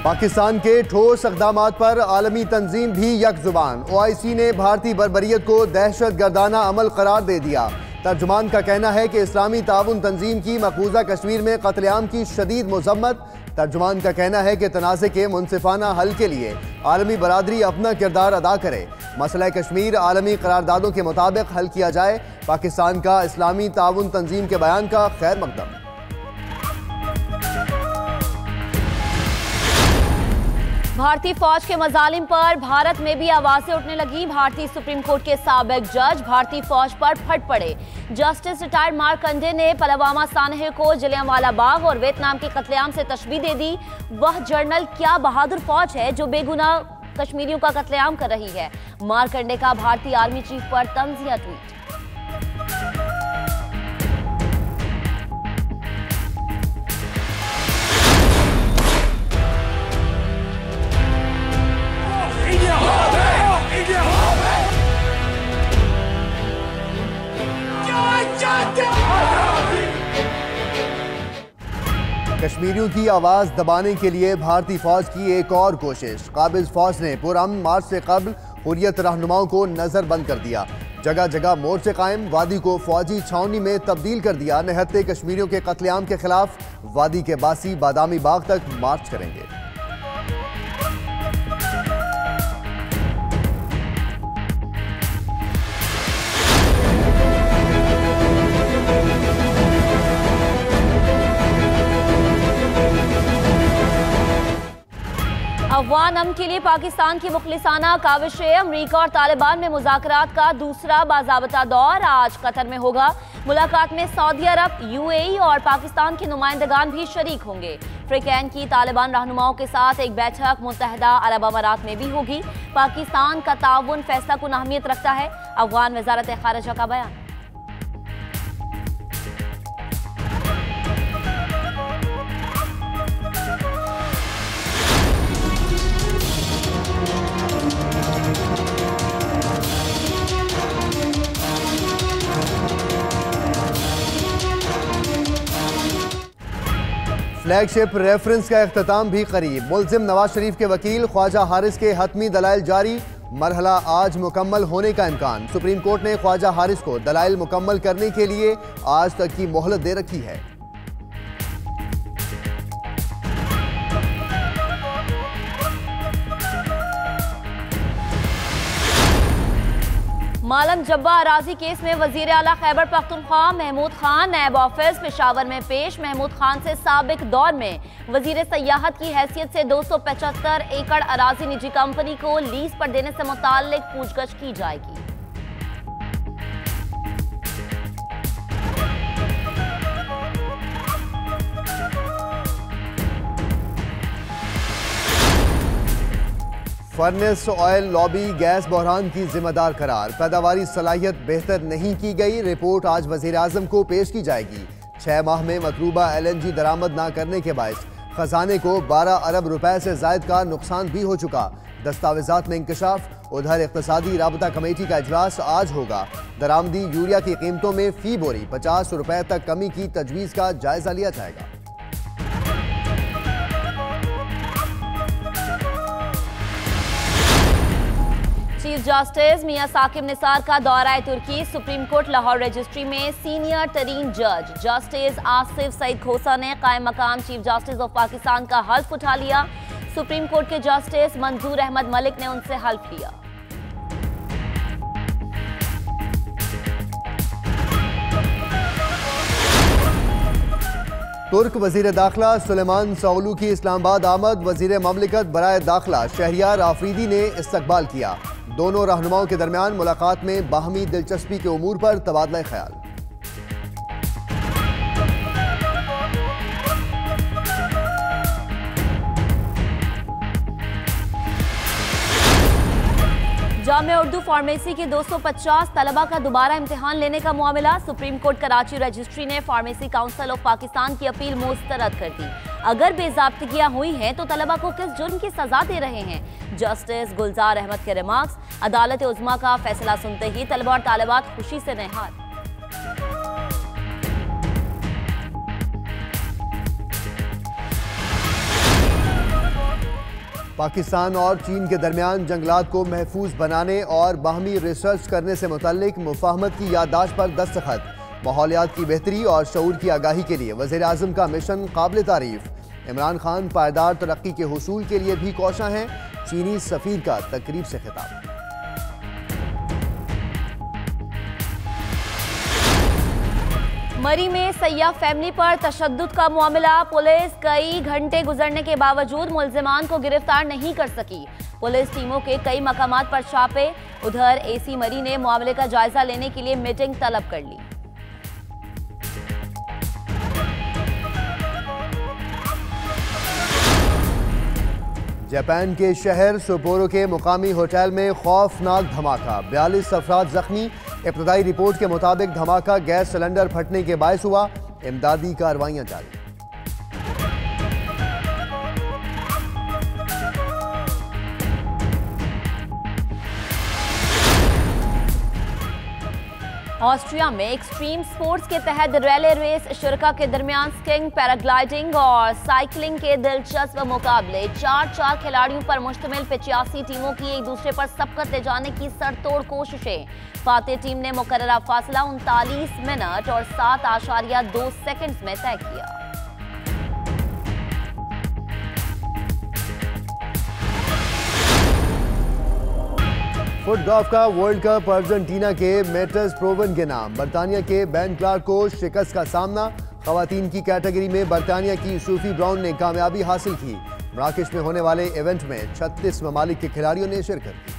पाकिस्तान के ठोस इक़दामात पर आलमी तंजीम भी यकजुबान। OIC ने भारतीय बर्बरियत को दहशत गर्दाना अमल करार दे दिया। तर्जुमान का कहना है कि इस्लामी ताउन तंजीम की मकबूजा कश्मीर में कत्लेआम की शदीद मजम्मत। तर्जुमान का कहना है कि तनाज़े के मुनसिफाना हल के लिए आलमी बरादरी अपना किरदार अदा करे। मसला कश्मीर आलमी करारदादों के मुताबिक हल किया जाए। पाकिस्तान का इस्लामी ताउन तंजीम के बयान का खैर मकदम। भारतीय फौज के मजालिम पर भारत में भी आवाजें उठने लगी। भारतीय सुप्रीम कोर्ट के साबिक जज भारतीय फौज पर फट पड़े। जस्टिस रिटायर्ड मार्कंडे ने पुलवामा सानहे को जलियांवाला बाग और वियतनाम के कत्लेआम से तशबीह दे दी। वह जर्नल क्या बहादुर फौज है जो बेगुनाह कश्मीरियों का कत्लेआम कर रही है। मार्कंडे का भारतीय आर्मी चीफ पर तंजिया ट्वीट। कश्मीरियों की आवाज दबाने के लिए भारतीय फौज की एक और कोशिश। काबिज फौज ने पुरअमन मार्च से कबल हुर्रियत रहनुमाओं को नजरबंद कर दिया। जगह जगह मोर्चे कायम, वादी को फौजी छावनी में तब्दील कर दिया। निहत्ते कश्मीरियों के कत्लेआम के खिलाफ वादी के बासी बादामी बाग तक मार्च करेंगे। अफगान अमन के लिए पाकिस्तान की मुखलिसाना काविशें। अमरीका और तालिबान में मुज़ाकरात का दूसरा बाज़ाबता दौर आज कतर में होगा। मुलाकात में सऊदी अरब, UAE और पाकिस्तान के नुमाइंदगान भी शरीक होंगे। फ्रिकैन की तालिबान रहनुमाओं के साथ एक बैठक मुत्तहदा अरब अमारात में भी होगी। पाकिस्तान का ताउन फैसला कुन अहमियत रखता है। अफगान वज़ारत ख़ारिजा का बयान। फ्लैगशिप रेफरेंस का इख्तिताम भी करीब। मुल्जिम नवाज शरीफ के वकील ख्वाजा हारिस के हतमी दलाइल जारी। मरहला आज मुकम्मल होने का इम्कान। सुप्रीम कोर्ट ने ख्वाजा हारिस को दलाइल मुकम्मल करने के लिए आज तक की मोहलत दे रखी है। मालम जब्बा अराजी केस में वजीर आला खैबर पख्तूनख्वा महमूद खान नैब ऑफिस पेशावर में पेश। महमूद खान से साबिक दौर में वजीर सयाहत की हैसियत से 275 एकड़ अराजी निजी कंपनी को लीज पर देने से मुताल्लिक पूछगछ की जाएगी। फर्नेस ऑयल लॉबी गैस बहरान की जिम्मेदार करार। पैदावारी सलाहियत बेहतर नहीं की गई। रिपोर्ट आज वजीर आजम को पेश की जाएगी। 6 माह में मतलूबा LNG दरामद न करने के बायस खजाने को 12 अरब रुपए से जायद का नुकसान भी हो चुका। दस्तावेजात में इंकशाफ। उधर इक्तसादी राबता कमेटी का इजलास आज होगा। दरामदी यूरिया की कीमतों में फी बोरी 50 रुपए तक कमी की तजवीज़ का जायजा लिया जाएगा। चीफ जस्टिस मियां साकिब निसार का दौरा तुर्की। सुप्रीम कोर्ट लाहौर रजिस्ट्री में सीनियर तरीन जज जस्टिस आसिफ सईद खोसा ने कायम मकाम चीफ जस्टिस ऑफ पाकिस्तान का हल्फ उठा लिया। सुप्रीम कोर्ट के जस्टिस मंजूर अहमद मलिक ने उनसे हल्फ लिया। तुर्क वजीर दाखिला सुलेमान सोगलू की इस्लामाबाद आमद। वजीर ममलिकत बराए दाखिला शहरियार आफरीदी ने इस्तकबाल किया। दोनों रहनुमाओं के दरमियान मुलाकात में बाहमी दिलचस्पी के उमूर पर तबादला ख्याल। जामिया उर्दू फार्मेसी के 250 तलबा का दोबारा इम्तिहान लेने का मामला। सुप्रीम कोर्ट कराची रजिस्ट्री ने फार्मेसी काउंसिल ऑफ पाकिस्तान की अपील मुस्तरद कर दी। अगर बेज़ाब्तियां हुई हैं तो तलबा को किस जुर्म की सजा दे रहे हैं। जस्टिस गुलजार अहमद के रिमार्क्स। अदालत उज़्मा का फैसला सुनते ही तलबा और तालिबात खुशी से नहार। पाकिस्तान और चीन के दरमियान जंगलात को महफूज बनाने और बाहमी रिसर्च करने से मुताल्लिक मुफाहमत की याददाश्त पर दस्तखत। माहौलियात की बेहतरी और शऊर की आगाही के लिए वज़ीर-ए-आज़म का मिशन काबिल तारीफ। इमरान खान पायदार तरक्की के हुसूल के लिए भी कोशा हैं। चीनी सफीर का तकरीब से खिताब। मरी में सैयाह फैमिली पर तशद्दुद का मामला। पुलिस कई घंटे गुजरने के बावजूद मुल्जिमान को गिरफ्तार नहीं कर सकी। पुलिस टीमों के कई मकामात पर छापे। उधर एसी मरी ने मामले का जायजा लेने के लिए मीटिंग तलब कर ली। जापान के शहर सोपोरो के मुकामी होटल में खौफनाक धमाका, 42 अफराद जख्मी। इब्तदाई रिपोर्ट के मुताबिक धमाका गैस सिलेंडर फटने के बायस हुआ। इमदादी कार्रवाइयां जारी। ऑस्ट्रिया में एक्सट्रीम स्पोर्ट्स के तहत रैली रेस शुरका के दरमियान स्कीइंग, पैराग्लाइडिंग और साइकिलिंग के दिलचस्प मुकाबले। 4 खिलाड़ियों पर मुश्तमिल 85 टीमों की एक दूसरे पर सबकत ले जाने की सरतोड़ कोशिशें। फातेह टीम ने मुकर्ररा फासला 39 मिनट और 7.2 सेकंड्स में तय किया। फुट गोल्फ का वर्ल्ड कप अर्जेंटीना के मेटर्स प्रोवन के नाम। बरतानिया के बेन क्लार्क को शिकस्त का सामना। खवातीन की कैटेगरी में बरतानिया की सूफी ब्राउन ने कामयाबी हासिल की। मराकश में होने वाले इवेंट में 36 ममालिक के खिलाड़ियों ने शिरकत की।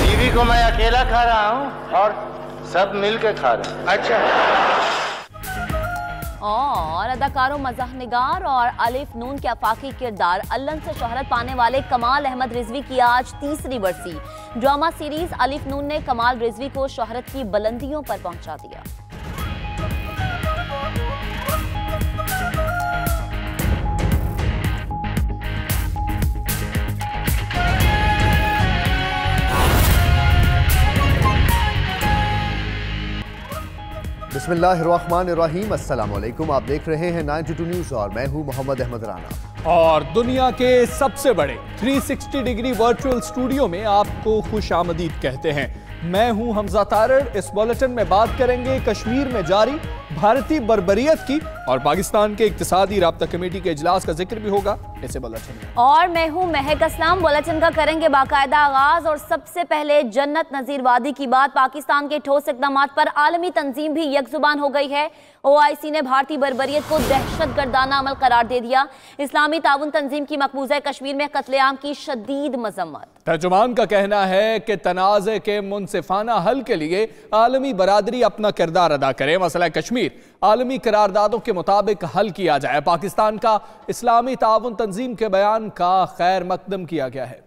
टीवी को मैं अकेला खा रहा हूँ और सब मिलकर खा रहे हैं। अच्छा। और अदाकारों मज़ाह निगार और अलिफ नून के आफाकी किरदार अल्लन से शोहरत पाने वाले कमाल अहमद रिजवी की आज तीसरी बरसी। ड्रामा सीरीज अलिफ नून ने कमाल रिजवी को शोहरत की बुलंदियों पर पहुंचा दिया। बिस्मिल्लाहिर्रहमानिर्रहीम। अस्सलाम वालेकुम। आप देख रहे हैं 92 न्यूज़ और मैं हूं मोहम्मद अहमद राना। और दुनिया के सबसे बड़े 360 डिग्री वर्चुअल स्टूडियो में आपको खुशामदीद कहते हैं। मैं हूं हमजा तारड़। इस बुलेटिन में बात करेंगे कश्मीर में जारी भारतीय बर्बरियत की और पाकिस्तान के इक्तिसादी राब्ता कमेटी के इजलास का जिक्र भी होगा इसे बुलेटिन में। और मैं हूं महक असलम। बुलेटिन का करेंगे बाकायदा आगाज और सबसे पहले जन्नत नजीर वादी की बात। पाकिस्तान के ठोस इक़दामात पर आलमी तंजीम भी यकजुबान हो गई है। OIC ने भारतीय बर्बरियत को दहशतगर्दाना अमल करार दे दिया। इस्लामी ताउन तंजीम की मकबूजा कश्मीर में कत्लेआम की शदीद मजम्मत। तर्जुमान का कहना है कि तनाज़े के मुनसिफाना हल के लिए आलमी बरादरी अपना किरदार अदा करे। मसला कश्मीर आलमी करारदादों के मुताबिक हल किया जाए। पाकिस्तान का इस्लामी ताउन तंजीम के बयान का खैर मकदम किया गया है।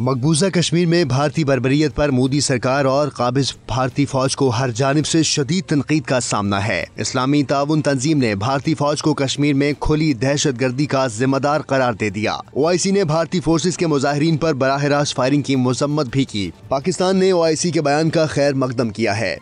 मकबूजा कश्मीर में भारतीय बर्बरियत पर मोदी सरकार और काबिज भारतीय फौज को हर जानिब से शदीद तनकीद का सामना है। इस्लामी ताउन तंजीम ने भारतीय फौज को कश्मीर में खुली दहशतगर्दी का जिम्मेदार करार दे दिया। OIC ने भारतीय फोर्सेज के मुजाहिरीन पर बराह रास्त फायरिंग की मजम्मत भी की। पाकिस्तान ने OIC के बयान का खैर मकदम किया है।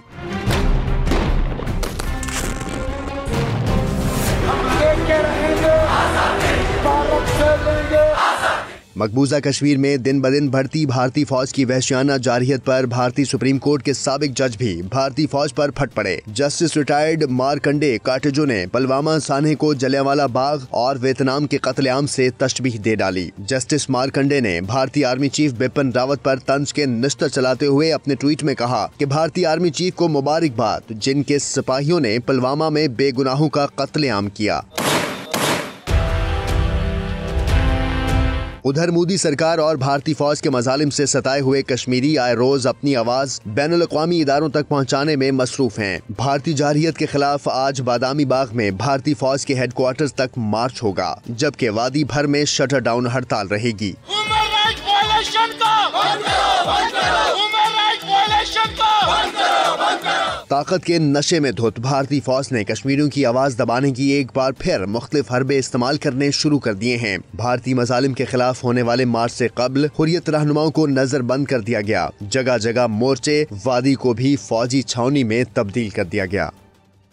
मकबूजा कश्मीर में दिन ब दिन बढ़ती भारतीय फौज की वहशियाना जारहियत पर भारतीय सुप्रीम कोर्ट के साबिक जज भी भारतीय फौज पर फट पड़े। जस्टिस रिटायर्ड मार्कंडे काटेजो ने पुलवामा सानहे को जलियांवाला बाग और वियतनाम के कत्लेआम से तशबीह दे डाली। जस्टिस मार्कंडे ने भारतीय आर्मी चीफ बिपिन रावत पर तंज के निश्तर चलाते हुए अपने ट्वीट में कहा कि भारतीय आर्मी चीफ को मुबारकबाद, जिनके सिपाहियों ने पुलवामा में बेगुनाहों का कत्लेआम किया। उधर मोदी सरकार और भारतीय फौज के मजालिम से सताए हुए कश्मीरी आए रोज अपनी आवाज बैनुल-अक़वामी इदारों तक पहुंचाने में मसरूफ हैं। भारतीय जारहियत के खिलाफ आज बादामी बाग में भारतीय फौज के हेडक्वार्टर्स तक मार्च होगा, जबकि वादी भर में शटर डाउन हड़ताल रहेगी। ताकत के नशे में धुत भारतीय फौज ने कश्मीरियों की आवाज दबाने की एक बार फिर मुख्तलिफ हरबे इस्तेमाल करने शुरू कर दिए हैं। भारतीय मजालिम के खिलाफ होने वाले मार्च से कबल हुर्रियत रहनुमाओं को नजरबंद कर दिया गया। जगह जगह मोर्चे, वादी को भी फौजी छावनी में तब्दील कर दिया गया।